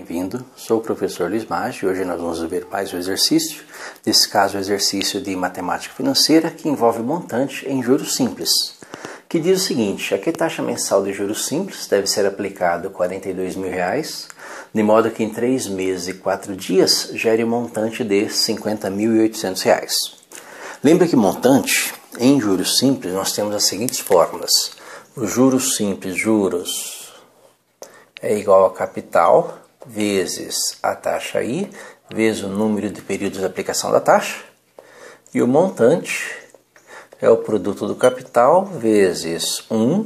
bem-vindo. Sou o professor Luiz Maggi e hoje nós vamos ver mais um exercício. Nesse caso, o exercício de matemática financeira que envolve montante em juros simples, que diz o seguinte: a que taxa mensal de juros simples deve ser aplicado R$ 42.000, de modo que em 3 meses e 4 dias gere um montante de R$ 50.800. Lembra que montante em juros simples nós temos as seguintes fórmulas. Os juros simples, juros é igual a capital vezes a taxa I, vezes o número de períodos de aplicação da taxa. E o montante é o produto do capital vezes 1,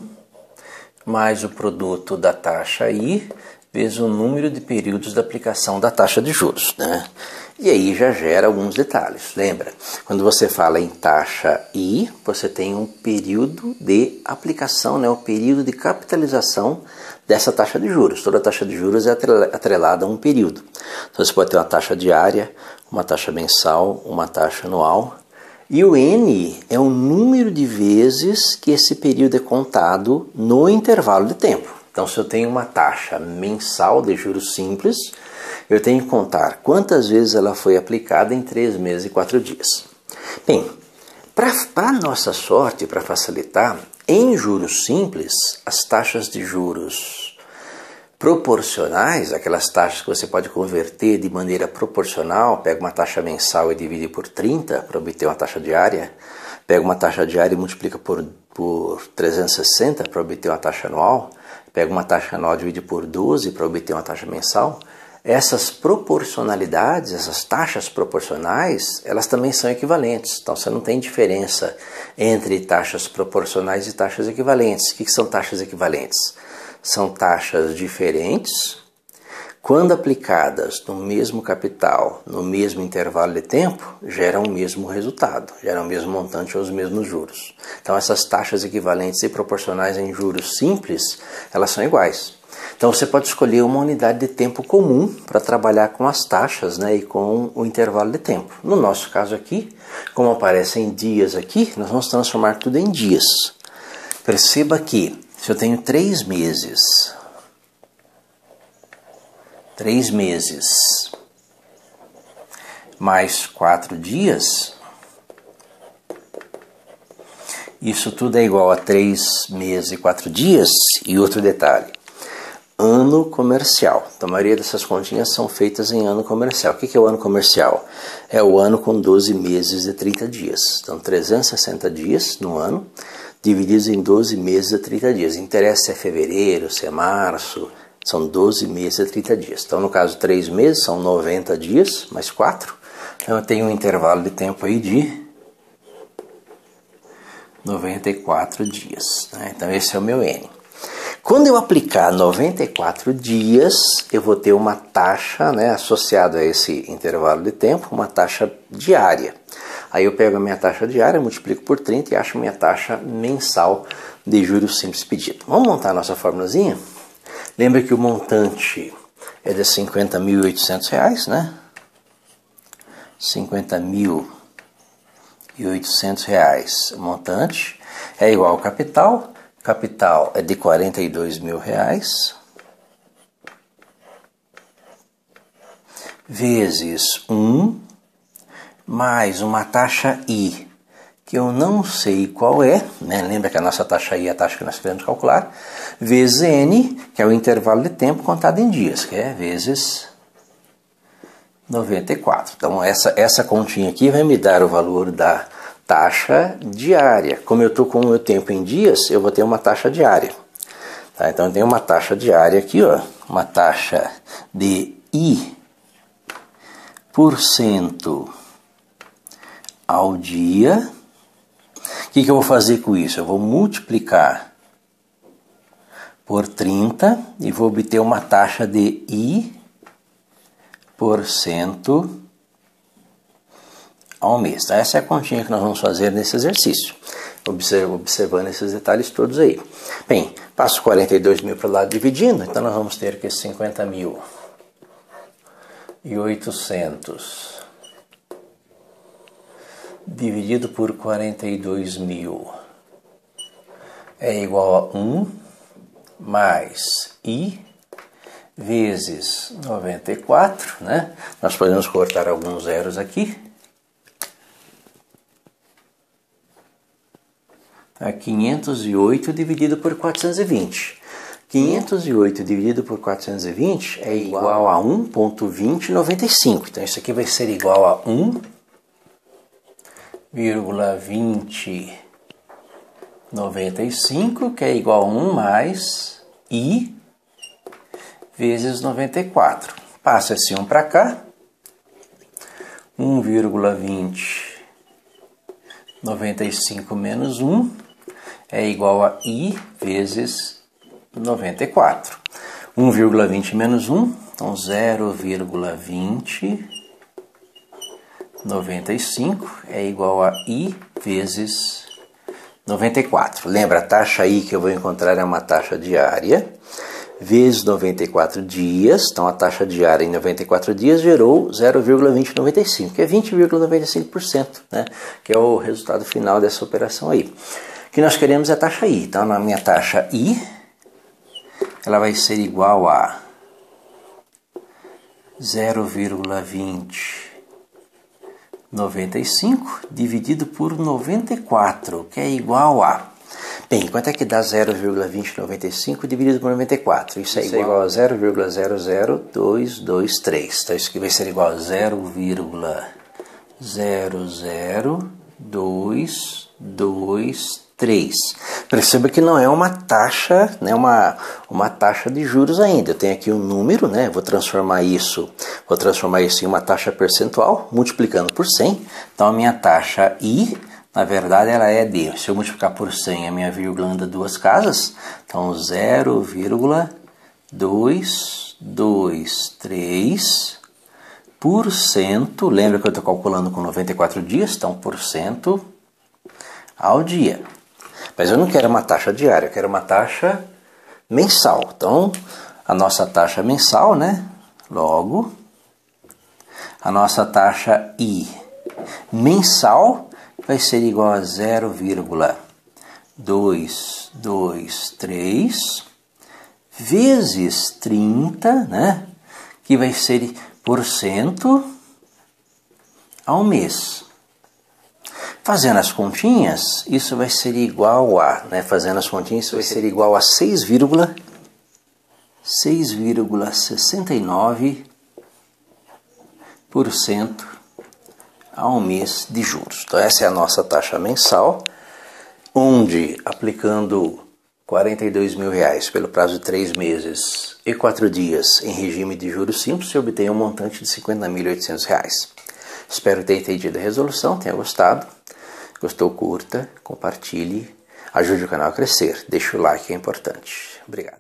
mais o produto da taxa I, vezes o número de períodos de aplicação da taxa de juros, né? E aí já gera alguns detalhes. Lembra? Quando você fala em taxa I, você tem um período de aplicação, né? O período de capitalização dessa taxa de juros. Toda taxa de juros é atrelada a um período. Então você pode ter uma taxa diária, uma taxa mensal, uma taxa anual. E o N é o número de vezes que esse período é contado no intervalo de tempo. Então, se eu tenho uma taxa mensal de juros simples, eu tenho que contar quantas vezes ela foi aplicada em 3 meses e 4 dias. Bem, para nossa sorte, para facilitar, em juros simples, as taxas de juros proporcionais, aquelas taxas que você pode converter de maneira proporcional, pega uma taxa mensal e divide por 30 para obter uma taxa diária, pega uma taxa diária e multiplica por 360 para obter uma taxa anual, pega uma taxa anual e divide por 12 para obter uma taxa mensal. Essas proporcionalidades, essas taxas proporcionais, elas também são equivalentes. Então você não tem diferença entre taxas proporcionais e taxas equivalentes. O que são taxas equivalentes? São taxas diferentes, quando aplicadas no mesmo capital, no mesmo intervalo de tempo, geram o mesmo resultado, geram o mesmo montante ou os mesmos juros. Então essas taxas equivalentes e proporcionais em juros simples, elas são iguais. Então você pode escolher uma unidade de tempo comum para trabalhar com as taxas, né, e com o intervalo de tempo. No nosso caso aqui, como aparecem dias aqui, nós vamos transformar tudo em dias. Perceba que se eu tenho 3 meses, mais 4 dias, isso tudo é igual a 3 meses e 4 dias. E outro detalhe, ano comercial. Então, a maioria dessas continhas são feitas em ano comercial. O que é o ano comercial? É o ano com 12 meses e 30 dias. Então, 360 dias no ano, divididos em 12 meses e 30 dias. Interessa se é fevereiro, se é março, são 12 meses e 30 dias. Então, no caso, 3 meses são 90 dias, mais 4. Então, eu tenho um intervalo de tempo aí de 94 dias. Né? Então, esse é o meu N. Quando eu aplicar 94 dias, eu vou ter uma taxa, né, associada a esse intervalo de tempo, uma taxa diária. Aí eu pego a minha taxa diária, multiplico por 30 e acho minha taxa mensal de juros simples pedido. Vamos montar a nossa formulazinha? Lembra que o montante é de R$ 50.800, né? R$ 50.800 o montante é igual ao capital. Capital é de R$ 42.000 vezes 1 mais uma taxa I, que eu não sei qual é, né? Lembra que a nossa taxa I é a taxa que nós queremos calcular, vezes N, que é o intervalo de tempo contado em dias, que é vezes 94. Então essa continha aqui vai me dar o valor da taxa diária. Como eu estou com o meu tempo em dias, eu vou ter uma taxa diária. Tá? Então eu tenho uma taxa diária aqui, ó, uma taxa de I por cento ao dia. O que eu vou fazer com isso? Eu vou multiplicar por 30 e vou obter uma taxa de I por cento ao mês. Tá? Essa é a continha que nós vamos fazer nesse exercício, observando esses detalhes todos aí. Bem, passo 42.000 para o lado dividindo, então nós vamos ter que 50.800 dividido por 42.000 é igual a 1 mais I vezes 94, né? Nós podemos cortar alguns zeros aqui. Tá? 508 dividido por 420. 508 dividido por 420 é igual a 1,2095. Então isso aqui vai ser igual a 1,2095, que é igual a 1 mais I vezes 94. Passa esse 1 para cá. 1,2095 menos 1 é igual a I vezes 94. 1,20 menos 1, então 0,2095 é igual a I vezes 94. Lembra, a taxa I que eu vou encontrar é uma taxa diária, vezes 94 dias, então a taxa diária em 94 dias gerou 0,2095, que é 20,95%, né? Que é o resultado final dessa operação aí. O que nós queremos é a taxa I, então na minha taxa I, ela vai ser igual a 0,2095 dividido por 94, que é igual a... Bem, quanto é que dá 0,2095 dividido por 94? Isso é igual a 0,00223. Então isso aqui vai ser igual a 0,00223. Perceba que não é uma taxa, né, uma taxa de juros ainda. Eu tenho aqui um número, né, vou transformar isso em uma taxa percentual, multiplicando por 100. Então a minha taxa I, na verdade, ela é de, se eu multiplicar por 100, a minha vírgula anda duas casas, então 0,223%, lembra que eu estou calculando com 94 dias, então por cento ao dia. Mas eu não quero uma taxa diária, eu quero uma taxa mensal. Então, a nossa taxa mensal, né? Logo, a nossa taxa I mensal vai ser igual a 0,223 vezes 30, né? Que vai ser por cento ao mês. Fazendo as continhas, isso vai ser igual a, né? Fazendo as continhas, isso vai ser igual a 6,69% ao mês de juros. Então essa é a nossa taxa mensal, onde aplicando R$42 mil pelo prazo de 3 meses e 4 dias em regime de juros simples, se obtém um montante de R$50.800. Espero que tenha entendido a resolução, tenha gostado. Gostou, curta, compartilhe, ajude o canal a crescer, deixe o like, é importante. Obrigado.